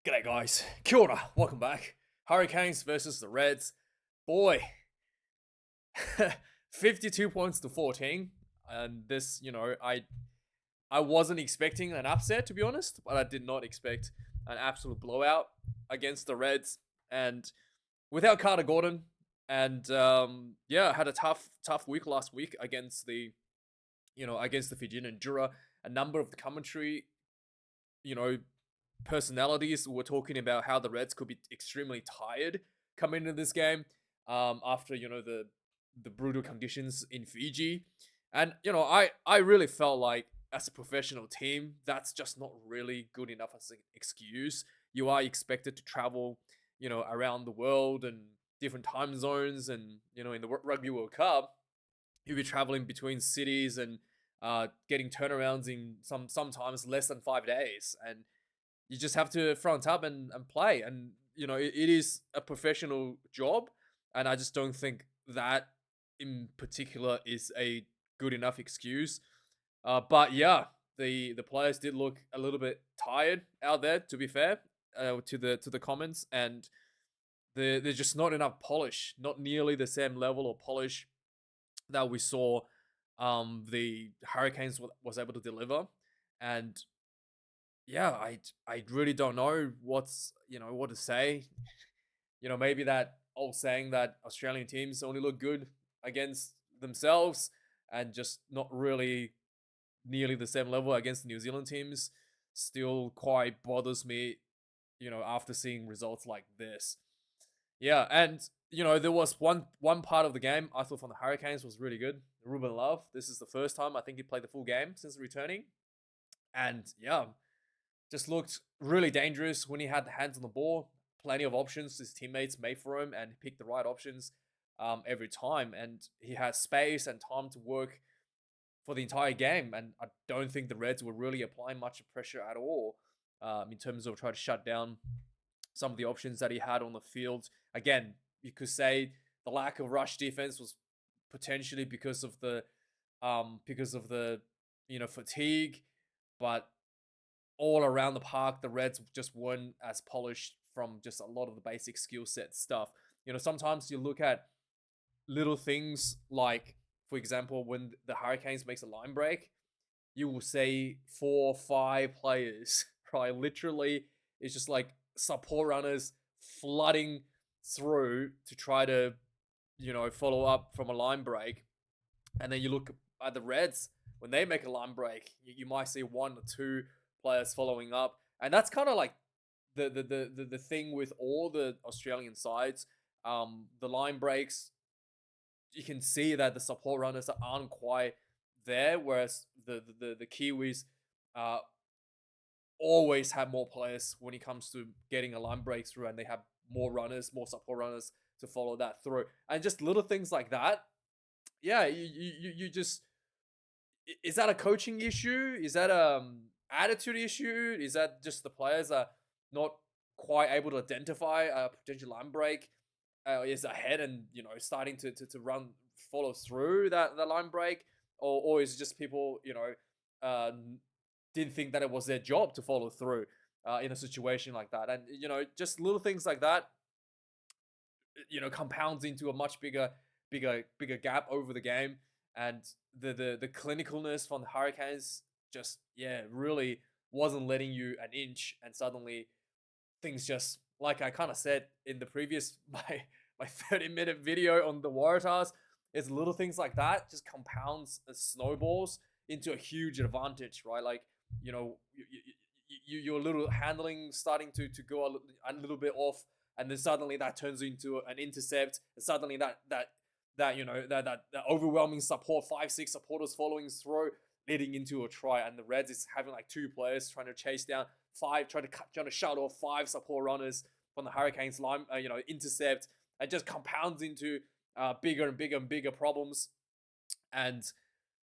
G'day guys, kia ora, welcome back. Hurricanes versus the Reds. Boy, 52 points to 14. And this, I wasn't expecting an upset to be honest, but I did not expect an absolute blowout against the Reds. And without Carter Gordon, and yeah, had a tough week last week against the Fijian and Jura. A number of the commentary, you know, personalities were talking about how the Reds could be extremely tired coming into this game after the brutal conditions in Fiji, and I really felt like as a professional team that's just not really good enough as an excuse. You are expected to travel, around the world and different time zones, and in the Rugby World Cup, you'll be traveling between cities and getting turnarounds in sometimes less than 5 days, and you just have to front up and play. And it is a professional job, and I just don't think that in particular is a good enough excuse. But yeah, the players did look a little bit tired out there, to be fair, to the comments, and there's just not enough polish, not nearly the same level of polish that we saw the Hurricanes was able to deliver. And yeah, I really don't know what to say. Maybe that old saying that Australian teams only look good against themselves and just not really nearly the same level against the New Zealand teams still quite bothers me, after seeing results like this. Yeah, and there was one part of the game I thought from the Hurricanes was really good. Ruben Love. This is the first time I think he played the full game since returning. And yeah, just looked really dangerous when he had the hands on the ball. Plenty of options his teammates made for him, and he picked the right options every time. And he had space and time to work for the entire game. And I don't think the Reds were really applying much pressure at all, in terms of trying to shut down some of the options that he had on the field. Again, you could say the lack of rush defense was potentially because of the fatigue, but all around the park, the Reds just weren't as polished from just a lot of the basic skill set stuff. Sometimes you look at little things like, for example, when the Hurricanes makes a line break, you will see 4 or 5 players, right? Literally, it's just like support runners flooding through to try to, follow up from a line break. And then you look at the Reds when they make a line break, you might see 1 or 2 players following up, and that's kind of like the thing with all the Australian sides. The line breaks, you can see that the support runners aren't quite there, whereas the Kiwis uh, always have more players when it comes to getting a line breakthrough, and they have more runners, more support runners to follow that through, and just little things like that. Yeah, you just, is that a coaching issue? Is that attitude issue? Is that just the players are not quite able to identify a potential line break is ahead, and starting to run follow through that the line break, or is it just people uh, didn't think that it was their job to follow through in a situation like that, and just little things like that compounds into a much bigger gap over the game. And the clinicalness from the Hurricanes just, yeah, really wasn't letting you an inch, and suddenly things just, like I kind of said in the previous my 30-minute video on the Waratahs, it's little things like that just compounds snowballs into a huge advantage, right? Like, your little handling starting to go a little bit off, and then suddenly that turns into an intercept, and suddenly that overwhelming support, 5-6 supporters following through, leading into a try, and the Reds is having like 2 players trying to chase down five, trying to shut off 5 support runners from the Hurricanes line, intercept, and just compounds into bigger and bigger and bigger problems. And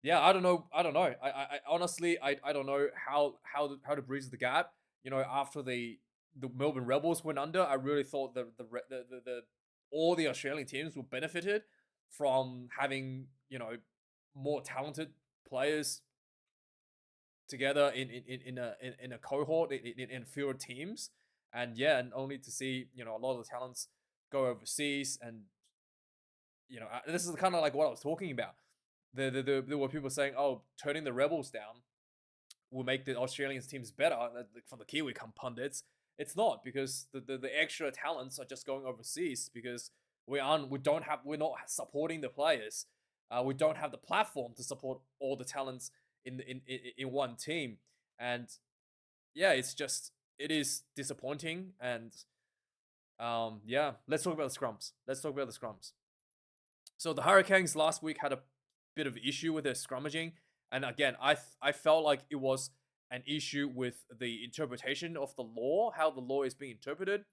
yeah, I don't know. I honestly, I don't know how to bridge the gap. After the Melbourne Rebels went under, I really thought the all the Australian teams were benefited from having more talented players together in a cohort in field teams. And yeah, and only to see, you know, a lot of the talents go overseas. And you know, this is kind of like what I was talking about. There were people saying, oh, turning the Rebels down will make the Australian teams better from the Kiwi pundits. It's not, because the extra talents are just going overseas because we're not supporting the players. We don't have the platform to support all the talents in one team. And yeah, it is disappointing. And yeah, let's talk about the scrums. So the Hurricanes last week had a bit of issue with their scrummaging, and again, I felt like it was an issue with the interpretation of the law, how the law is being interpreted.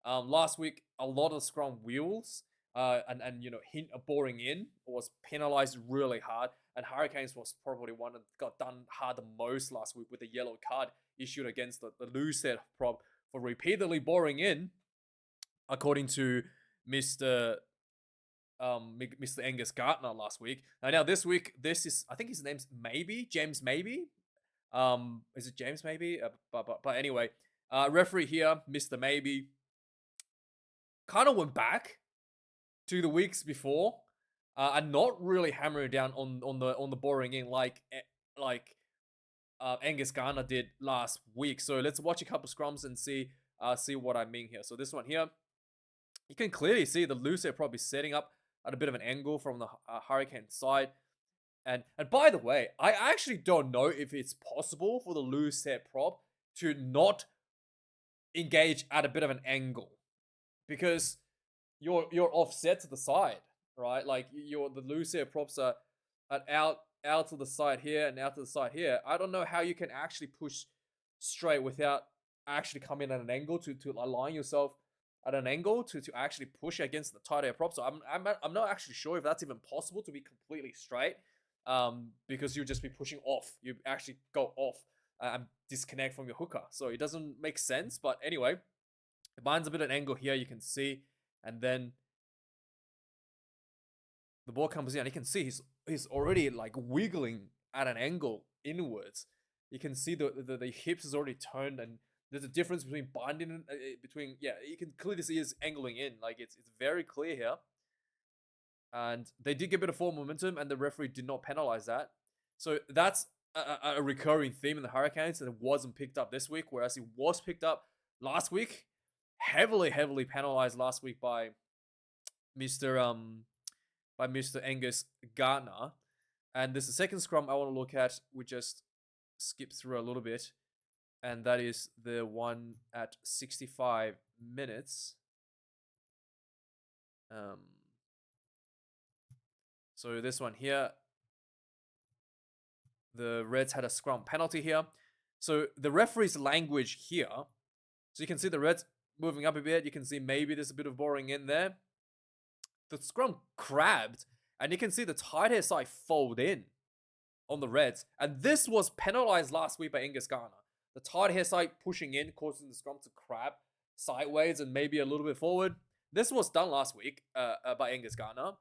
Last week, a lot of scrum wheels, and you know, hint of boring in was penalized really hard, and Hurricanes was probably one that got done hard the most last week with the yellow card issued against the loose set prop for repeatedly boring in, according to Mr. Mr. Angus Gardner last week. Now this week, this is, I think his name's James Maybe. Is it James Maybe? But anyway, referee here, Mr. Maybe, kind of went back to the weeks before, and not really hammering down on the boring in like Angus Gardner did last week. So let's watch a couple scrums and see what I mean here. So this one here, you can clearly see the loose air probably setting up at a bit of an angle from the Hurricane side. And by the way, I actually don't know if it's possible for the loose set prop to not engage at a bit of an angle, because you're offset to the side, right? Like the loose set props are out to the side here and out to the side here. I don't know how you can actually push straight without actually coming at an angle to align yourself at an angle to actually push against the tight air prop. So I'm not actually sure if that's even possible to be completely straight, because you'll just be pushing off. You actually go off and disconnect from your hooker. So it doesn't make sense. But anyway, mine's a bit of an angle here, you can see, and then the ball comes in. You can see he's already like wiggling at an angle inwards. You can see the hips is already turned, and there's a difference between binding and you can clearly see he's angling in. Like it's very clear here. And they did get a bit of forward momentum, and the referee did not penalize that. So that's a recurring theme in the Hurricanes, and it wasn't picked up this week, whereas it was picked up last week. Heavily penalized last week by Mr. Angus Gardner. And there's the second scrum I want to look at. We just skip through a little bit, and that is the one at 65 minutes. So this one here, the Reds had a scrum penalty here. So the referee's language here, so you can see the Reds moving up a bit. You can see maybe there's a bit of boring in there. The scrum crabbed, and you can see the tight hair side fold in on the Reds. And this was penalized last week by Angus Gardner. The tight hair side pushing in, causing the scrum to crab sideways and maybe a little bit forward. This was done last week by Angus Gardner.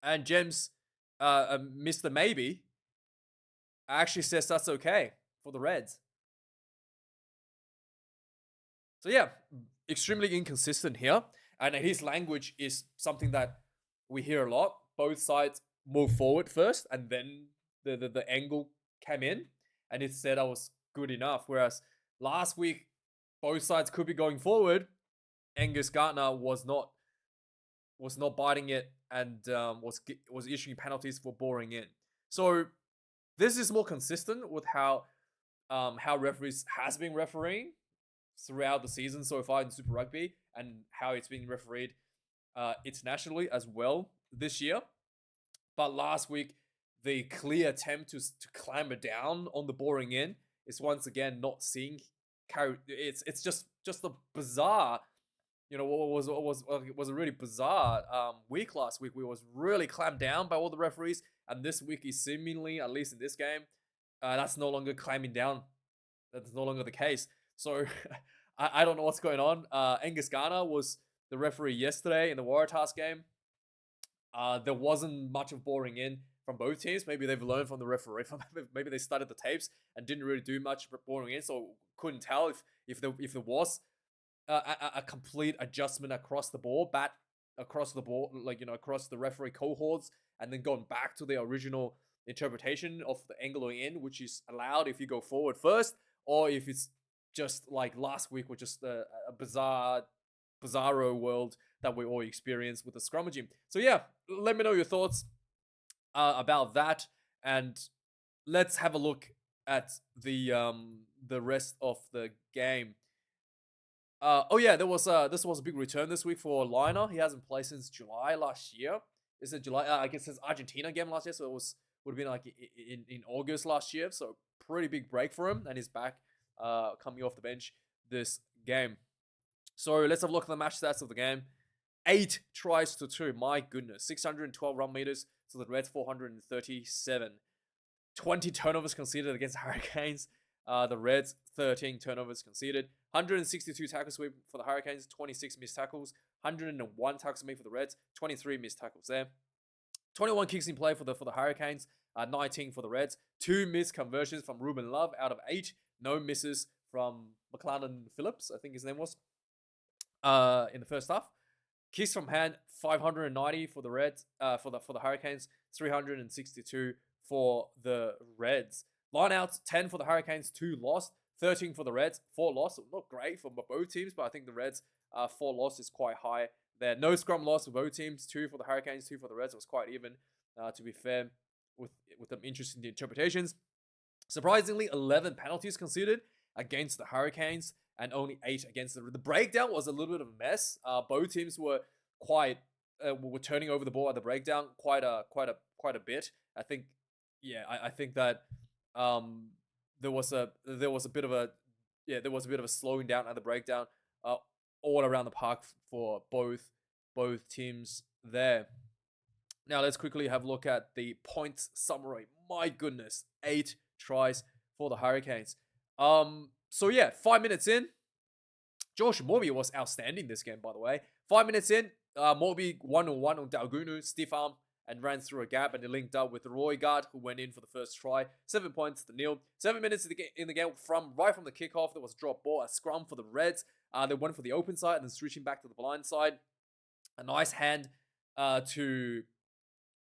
And James, Mr. Maybe, actually says that's okay for the Reds. So yeah, extremely inconsistent here. And his language is something that we hear a lot. Both sides move forward first, and then the angle came in, and it said I was good enough. Whereas last week, both sides could be going forward. Angus Gardner was not biting it, and was issuing penalties for boring in. So this is more consistent with how referees has been refereeing throughout the season so far in Super Rugby, and how it's been refereed internationally as well this year. But last week, the clear attempt to clamber down on the boring in is once again not seeing carry. It's just a bizarre. You know, what was a really bizarre week last week. We was really clamped down by all the referees, and this week is seemingly, at least in this game, that's no longer clamping down. That's no longer the case. So I don't know what's going on. Angus Gardner was the referee yesterday in the Waratahs game. There wasn't much of boring in from both teams. Maybe they've learned from the referee. Maybe they studied the tapes and didn't really do much reporting in, so couldn't tell if there was a complete adjustment across the board, across the board, like across the referee cohorts, and then gone back to the original interpretation of the angle in, which is allowed if you go forward first, or if it's just like last week, which is a bizarro world that we all experienced with the scrummaging. So yeah, let me know your thoughts about that, and let's have a look at the rest of the game. Oh yeah, this was a big return this week for Liner. He hasn't played since July last year. Is it July? I guess it's Argentina game last year, so would have been like in August last year. So pretty big break for him, and he's back coming off the bench this game. So let's have a look at the match stats of the game. 8 tries to 2. My goodness. 612 run meters to the Reds, 437. 20 turnovers conceded against Hurricanes. The Reds, 13 turnovers conceded. 162 tackle sweep for the Hurricanes, 26 missed tackles. 101 tackles made for the Reds, 23 missed tackles there. 21 kicks in play for the Hurricanes, 19 for the Reds. 2 missed conversions from Ruben Love out of 8. No misses from McLaren Phillips, I think his name was, in the first half. Kicks from hand, 590 for the Reds, for the Hurricanes, 362 for the Reds. Lineouts, 10 for the Hurricanes, 2 lost. 13 for the Reds, 4 lost. Not great for both teams, but I think the Reds 4 loss is quite high there. No scrum loss for both teams. 2 for the Hurricanes, 2 for the Reds. It was quite even, to be fair, with them interesting interpretations. Surprisingly, 11 penalties conceded against the Hurricanes and only 8 against the breakdown was a little bit of a mess. Both teams were were turning over the ball at the breakdown quite a bit. I think, yeah, I think that there was a bit of a slowing down at the breakdown all around the park for both teams there. Now let's quickly have a look at the points summary. My goodness, 8 tries for the Hurricanes. So yeah, 5 minutes in, Josh Morby was outstanding this game, by the way. 5 minutes in, Morby 1-on-1 on Dalgunu, stiff arm, and ran through a gap, and he linked up with Wildkard, who went in for the first try. 7 points to nil. 7 minutes in the game, right from the kickoff, there was a drop ball, a scrum for the Reds. They went for the open side, and then switching back to the blind side. A nice hand to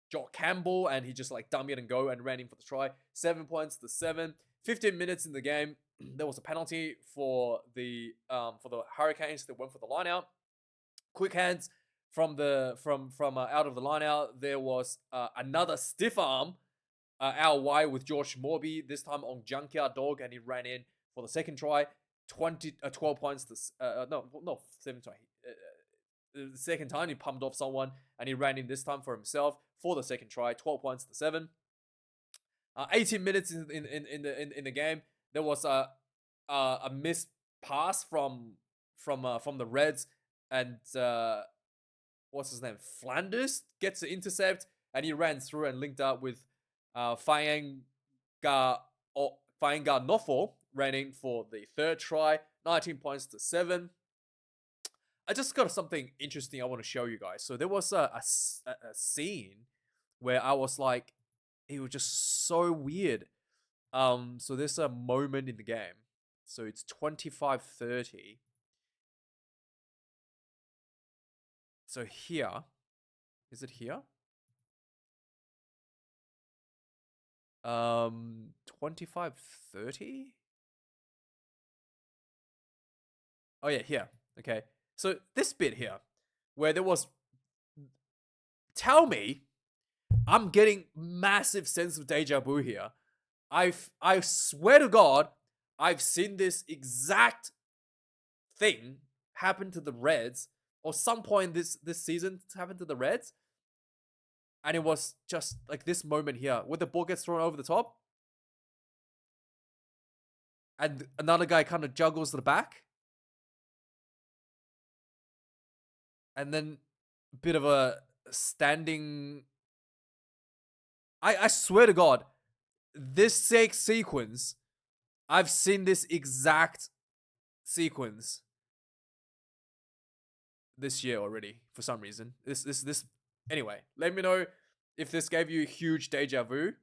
Jock Campbell, and he just like dummied and go and ran in for the try. 7 points to 7. 15 minutes in the game, there was a penalty for the Hurricanes that went for the line out. Quick hands from out of the line out. There was another stiff arm out wide with Josh Morby, this time on Junkyard Dog, and he ran in for the second try. 12 points to 7 try. The second time he pumped off someone, and he ran in this time for himself for the second try. 12 points to 7. 18 minutes in the game, there was a missed pass from the Reds, and what's his name? Flanders gets the intercept, and he ran through and linked up with Faenga Nofo, ran in for the third try. 19 points to 7. I just got something interesting I want to show you guys. So there was a scene where I was like, it was just so weird. So there's a moment in the game. So it's 25-30. So here, is it here? 25-30? Oh yeah, here. Okay. So this bit here, where there was, tell me, I'm getting massive sense of deja vu here. I swear to God, I've seen this exact thing happen to the Reds, or some point this season happen to the Reds. And it was just like this moment here, where the ball gets thrown over the top, and another guy kind of juggles to the back. And then a bit of a standing. I swear to God, this sequence, I've seen this exact sequence this year already for some reason. This. Anyway, let me know if this gave you a huge deja vu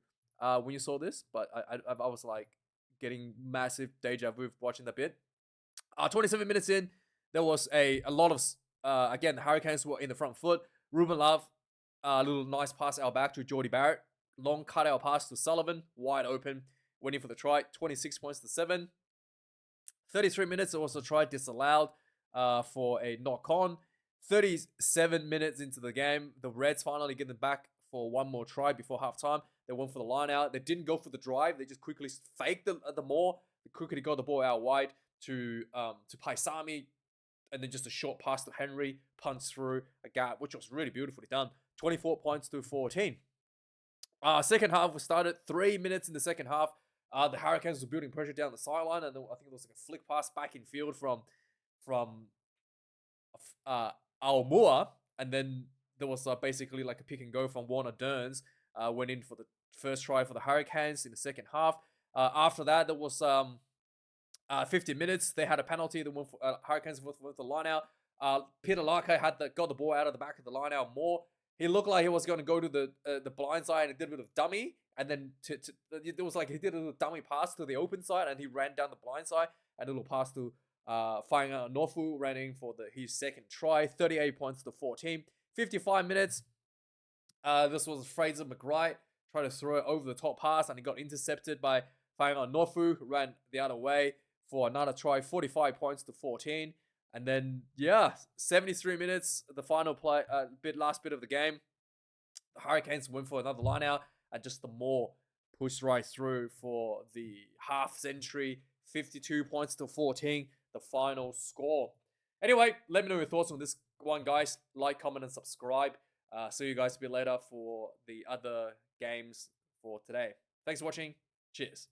when you saw this, but I was like getting massive deja vu watching the bit. 27 minutes in, there was a lot of again, the Hurricanes were in the front foot. Ruben Love, a little nice pass out back to Jordy Barrett. Long cutout pass to Sullivan, wide open, winning for the try. 26 points to 7. 33 minutes, there was a try disallowed for a knock on. 37 minutes into the game, the Reds finally get them back for one more try before halftime. They went for the line out. They didn't go for the drive. They just quickly faked the maul. They quickly got the ball out wide to Paisami, and then just a short pass to Henry, punch through a gap, which was really beautifully done. 24 points to 14. Second half was started 3 minutes in the second half. The Hurricanes were building pressure down the sideline, and then I think it was like a flick pass back in field from Aomua, and then there was basically like a pick and go from Warner Derns. Went in for the first try for the Hurricanes in the second half. After that, there was 50 minutes. They had a penalty. The Hurricanes with the line out. Peter Larke got the ball out of the back of the line out more. He looked like he was going to go to the blind side and did a bit of dummy. And then it was like he did a little dummy pass to the open side and he ran down the blind side. And a little pass to Whainga Nofu, ran in for his second try. 38 points to 14. 55 minutes. This was Fraser McWright. Tried to throw it over the top pass and he got intercepted by Whainga Nofu, who ran the other way for another try. 45 points to 14. And then, 73 minutes, the final play, last bit of the game. The Hurricanes went for another line out, and just the more pushed right through for the half century. 52 points to 14, the final score. Anyway, let me know your thoughts on this one, guys. Like, comment, and subscribe. See you guys a bit later for the other games for today. Thanks for watching. Cheers.